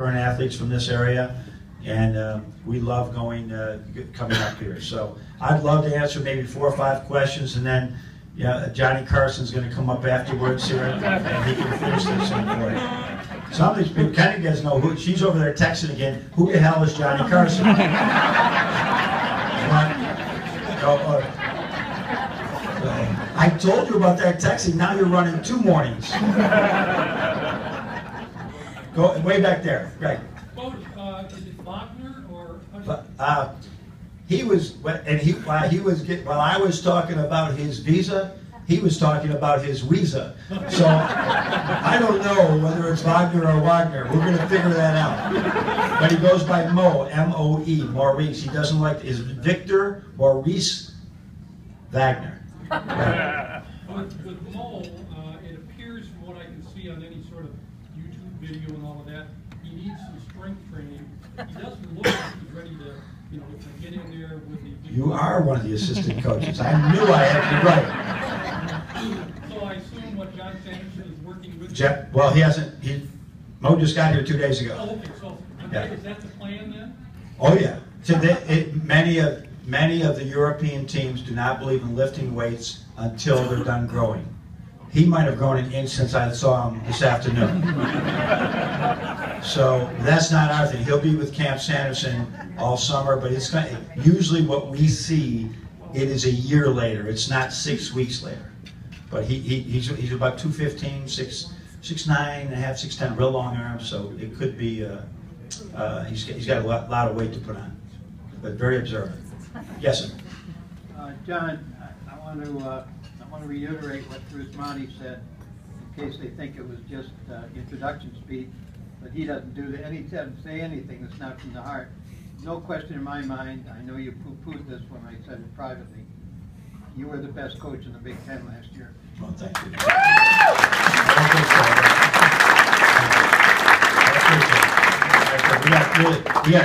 current athletes from this area, and we love coming up here. So I'd love to answer maybe 4 or 5 questions, and then Johnny Carson's going to come up afterwards here, and he can finish this thing for you. Some of these people, Kenny doesn't know who. She's over there texting again. Who the hell is Johnny Carson? I told you about that texting. Now you're running 2 mornings. Go way back there, right? Is it Wagner or? He was, and while I was talking about his visa, he was talking about his Weeza. So I don't know whether it's Wagner or Wagner. We're going to figure that out. But he goes by Mo, M-O-E, Maurice. He doesn't like, is Victor Maurice Wagner. Right. With Mo, it appears from what I can see on any sort of YouTube video and all of that, he needs some strength training. He doesn't look like he's ready to, get in there with the... You are one of the assistant coaches. I knew I had to be right. So I assume what John Sanderson is working with... Jeff, well, he hasn't. Mo just got here 2 days ago. Oh, okay, so is that the plan then? Oh yeah. So many of the European teams do not believe in lifting weights until they're done growing. He might have grown an inch since I saw him this afternoon. So that's not our thing. He'll be with Camp Sanderson all summer, but it's usually what we see, it is a year later. It's not 6 weeks later. But he's about 215, 6'9", 6'10", 6'10", real long arms. So it could be he's got a lot of weight to put on, but very observant. Yes, sir. John, I want to reiterate what Bruce Monty said, in case they think it was just introduction speech. But he doesn't say anything that's not from the heart. No question in my mind. I know you poo-pooed this when I said it privately. You were the best coach in the Big Ten last year. Well, thank you.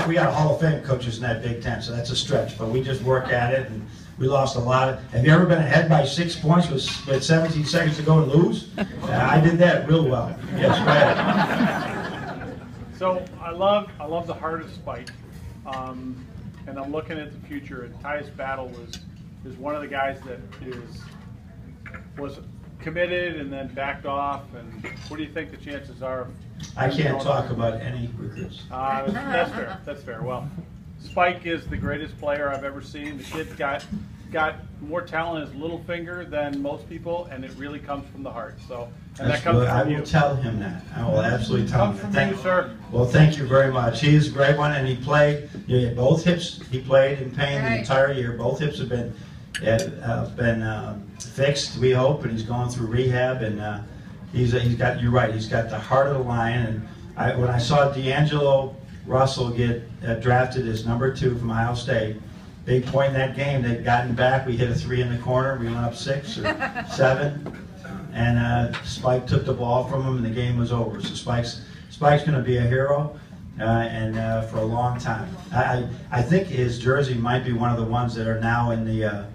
We got Hall of Fame coaches in that Big Ten, so that's a stretch. But we just work at it, and we lost a lot. Have you ever been ahead by 6 points with 17 seconds to go and lose? I did that real well. Yes, go ahead. So I love the heart of Spike, and I'm looking at the future. And Tyus Battle is one of the guys that was committed and then backed off. And what do you think the chances are of? I can't talk about any recruits. That's fair. That's fair. Well, Spike is the greatest player I've ever seen. The kid's got more talent in his little finger than most people, and it really comes from the heart. So, and that comes from you. I will tell him that. I will absolutely tell him that. Thank you, sir. Well, thank you very much. He's a great one, and he played. Both hips. He played in pain the entire year. Both hips have been fixed, we hope, and he's going through rehab. And he's got. You're right. He's got the heart of the lion. And when I saw D'Angelo Russell get drafted as #2 from Ohio State. Big point in that game. They'd gotten back. We hit a 3 in the corner. We went up 6 or 7, and Spike took the ball from him, and the game was over. So Spike's going to be a hero, and for a long time. I think his jersey might be one of the ones that are now in the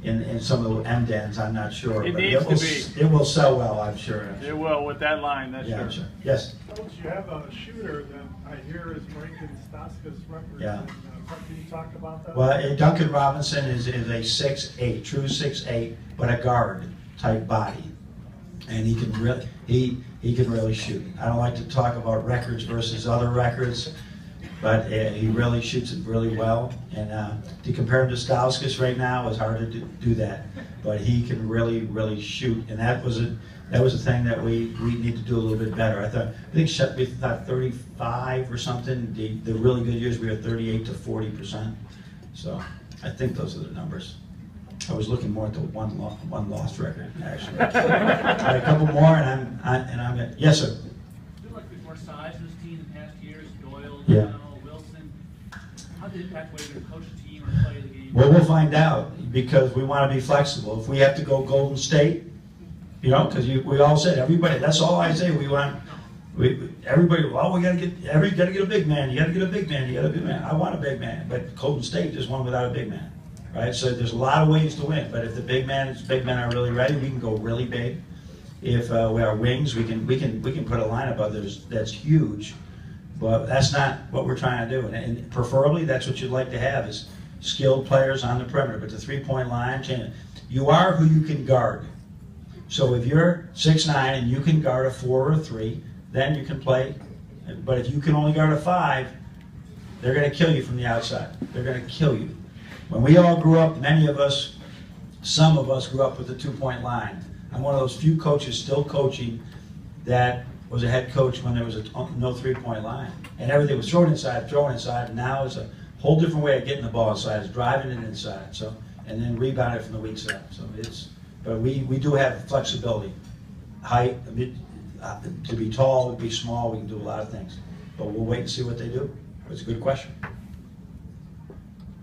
in some of the M-Dens. I'm not sure. It needs to be. It will sell well, I'm sure. It will with that line. That's yeah, sure. Yes. Coach, you have a shooter that I hear is breaking Staska's record. Yeah. Can you talk about that? Well, Duncan Robinson is a 6'8", true 6'8", but a guard type body, and he can really shoot. I don't like to talk about records versus other records, but he really shoots it really well. And to compare him to Stauskas right now is hard to do that, but he can really shoot, and that was a thing that we need to do a little bit better. I think we thought 35 or something. The really good years we were 38 to 40%. So I think those are the numbers. I was looking more at the one lost record actually. All right, a couple more, and I'm yes, sir. I feel like there's more size in this team in past years. Doyle, yeah. Wilson. How did it impact whether you coach the team or play the game? Well, we'll find out because we want to be flexible. If we have to go Golden State. Because we all said, everybody, that's all I say, everybody, well, we gotta get a big man, you gotta get a big man, you gotta be a big man. I want a big man, but Golden State just won without a big man, right? So there's a lot of ways to win, but if the big men are really ready, we can go really big. If we are wings, we can put a lineup of others that's huge, But that's not what we're trying to do. And preferably, that's what you'd like to have is skilled players on the perimeter. But the three-point line, you are who you can guard. So if you're 6'9" and you can guard a 4 or a 3, then you can play. But if you can only guard a 5, they're going to kill you from the outside. They're going to kill you. When we all grew up, many of us, some of us grew up with the 2-point line. I'm one of those few coaches still coaching that was a head coach when there was no 3-point line. And everything was thrown inside, and now it's a whole different way of getting the ball inside. It's driving it inside, so, and then rebound it from the weak side. So but we do have flexibility. Height, to be tall, to be small, we can do a lot of things. But we'll wait and see what they do. It's a good question.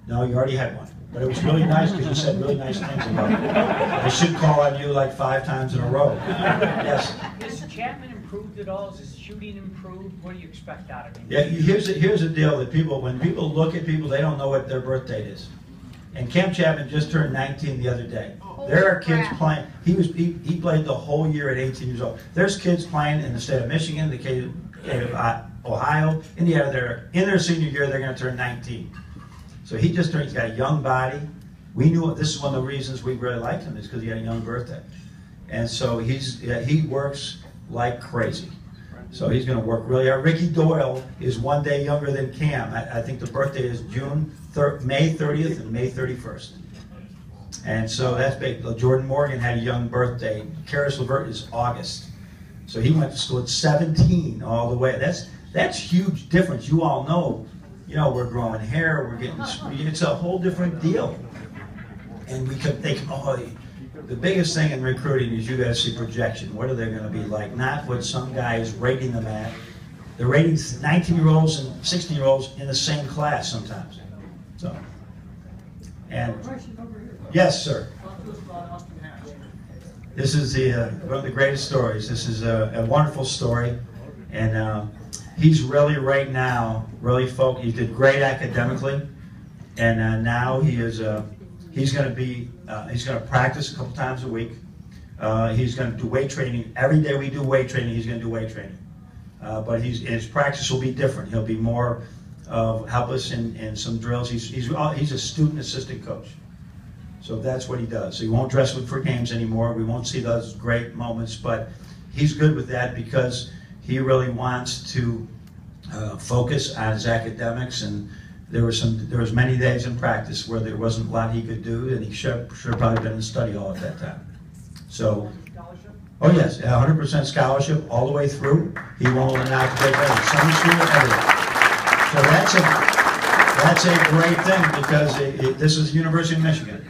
No, you already had one. But it was really nice because you said really nice things about it. I should call on you like 5 times in a row. Yes? Has Chapman improved at all? Is his shooting improved? What do you expect out of him? Yeah, here's the deal that when people look at people, they don't know what their birth date is. And Cam Chapman just turned 19 the other day. There are kids playing. He played the whole year at 18 years old. There's kids playing in the state of Michigan, the state of Ohio, Indiana. They're in their senior year. They're going to turn 19. So he's got a young body. We knew this is one of the reasons we really liked him is because he had a young birthday. And so he works like crazy. So he's going to work really hard. Ricky Doyle is 1 day younger than Cam. I think the birthday is May 30th and May 31st. And so that's big. Jordan Morgan had a young birthday. Karis LeVert is August. So he went to school at 17 all the way. That's huge difference. You all know, we're growing hair, we're getting, it's a whole different deal. And they can, the biggest thing in recruiting is you got to see projection. What are they going to be like? Not what some guy is rating them at. They're rating 19-year-olds and 16-year-olds in the same class sometimes. So, and yes, sir. This is one of the greatest stories. This is a wonderful story, and he's really right now focused. He did great academically, and now he's going to practice a couple times a week. He's going to do weight training every day. We do weight training. He's going to do weight training, but his practice will be different. He'll be more help us in some drills. He's a student assistant coach. So that's what he does. So he won't dress for games anymore. We won't see those great moments, but he's good with that because he really wants to focus on his academics. And there was many days in practice where there wasn't a lot he could do, and he should probably been in study hall at that time. So, oh yes, 100% scholarship all the way through. He won't allow to take any summer school, everything. So that's a great thing because this is the University of Michigan.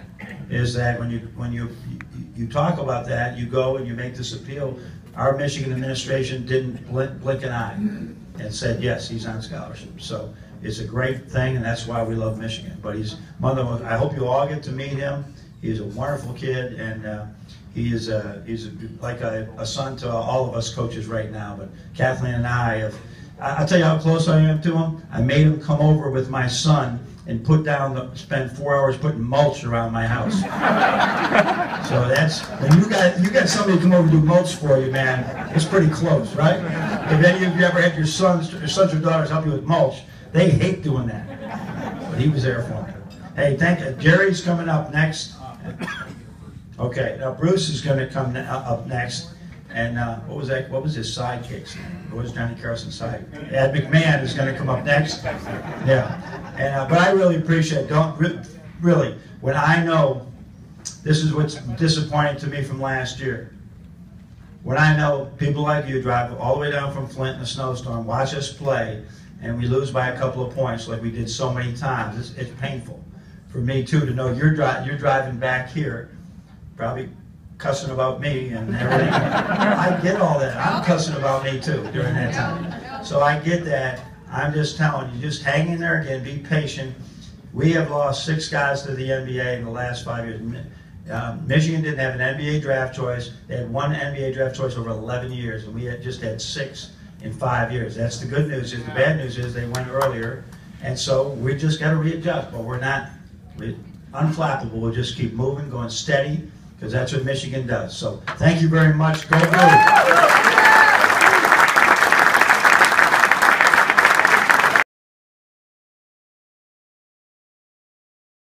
Is that when you talk about that, you go and you make this appeal. Our Michigan administration didn't blink an eye and said, yes, he's on scholarship. So it's a great thing, and that's why we love Michigan. But he's one of the most, I hope you all get to meet him. He's a wonderful kid, and he's like a son to all of us coaches right now. But Kathleen and I'll tell you how close I am to him. I made him come over with my son and spend 4 hours putting mulch around my house. So that's, when you got somebody come over to do mulch for you, man, it's pretty close, right? If any of you ever had your sons or daughters help you with mulch, they hate doing that. But he was there for me. Hey, thank you. Jerry's coming up next. Okay, now Bruce is going to come up next. And what was that? What was his sidekick's name? What was Johnny Carson's sidekick? Ed McMahon is going to come up next. Yeah. And but I really appreciate it. Really, when I know, this is what's disappointing to me from last year. When I know people like you drive all the way down from Flint in a snowstorm, watch us play, and we lose by a couple of points like we did so many times, it's painful. For me too to know you're driving back here, probably cussing about me and everything. I get all that. I'm cussing about me too during that time. So I get that. I'm just telling you, just hang in there again, be patient. We have lost 6 guys to the NBA in the last 5 years. Michigan didn't have an NBA draft choice. They had 1 NBA draft choice over 11 years, and we just had 6 in 5 years. That's the good news. The bad news is they went earlier, and so we just got to readjust. But we're unflappable. We'll just keep moving, going steady, because that's what Michigan does. So thank you very much. Go Blue.